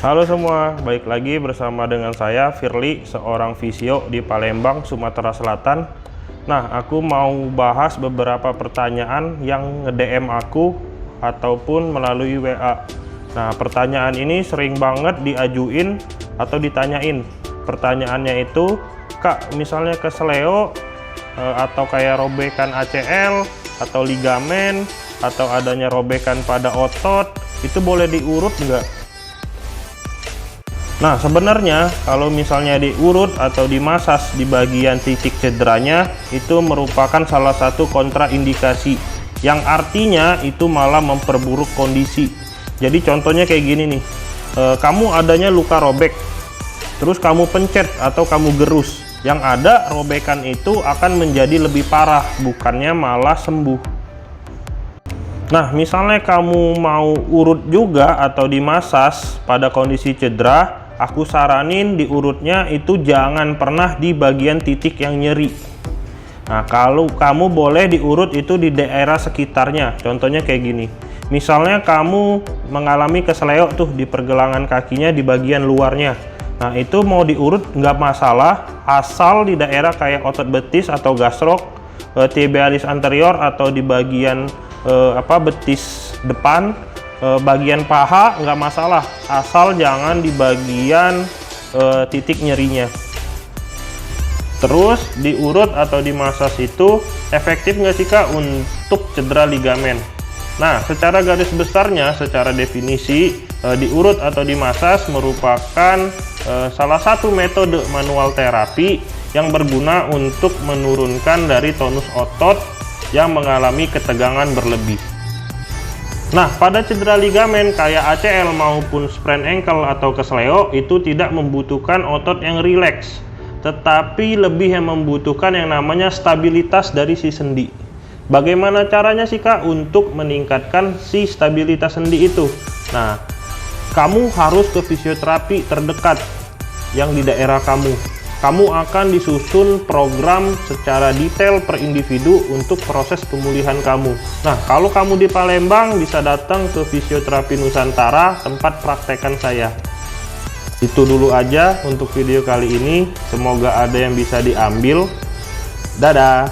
Halo semua, balik lagi bersama dengan saya Firly, seorang fisio di Palembang, Sumatera Selatan. Nah, aku mau bahas beberapa pertanyaan yang nge-DM aku ataupun melalui WA. Nah, pertanyaan ini sering banget diajuin atau ditanyain. Pertanyaannya itu, Kak, misalnya kesleo atau kayak robekan ACL atau ligamen atau adanya robekan pada otot, itu boleh diurut nggak? Nah, sebenarnya kalau misalnya diurut atau dimasas di bagian titik cederanya, itu merupakan salah satu kontraindikasi, yang artinya itu malah memperburuk kondisi. Jadi contohnya kayak gini nih, kamu adanya luka robek, terus kamu pencet atau kamu gerus, yang ada robekan itu akan menjadi lebih parah, bukannya malah sembuh. Nah, misalnya kamu mau urut juga atau dimasas pada kondisi cedera, aku saranin diurutnya itu jangan pernah di bagian titik yang nyeri. Nah, kalau kamu boleh diurut itu di daerah sekitarnya. Contohnya kayak gini. Misalnya kamu mengalami kesleo tuh di pergelangan kakinya di bagian luarnya. Nah, itu mau diurut nggak masalah, asal di daerah kayak otot betis atau gastrok, tibialis anterior atau di bagian betis depan, bagian paha nggak masalah, asal jangan di bagian titik nyerinya. Terus diurut atau dimasas itu efektif nggak sih Kak untuk cedera ligamen? Nah, secara garis besarnya, secara definisi, diurut atau dimasas merupakan salah satu metode manual terapi yang berguna untuk menurunkan dari tonus otot yang mengalami ketegangan berlebih. Nah, pada cedera ligamen kayak ACL maupun sprain ankle atau kesleo itu tidak membutuhkan otot yang rileks, tetapi lebih yang membutuhkan yang namanya stabilitas dari si sendi. Bagaimana caranya sih Kak untuk meningkatkan si stabilitas sendi itu? Nah, kamu harus ke fisioterapi terdekat yang di daerah kamu. Kamu akan disusun program secara detail per individu untuk proses pemulihan kamu. Nah, kalau kamu di Palembang bisa datang ke Fisioterapi Nusantara, tempat praktekan saya. Itu dulu aja untuk video kali ini. Semoga ada yang bisa diambil. Dadah.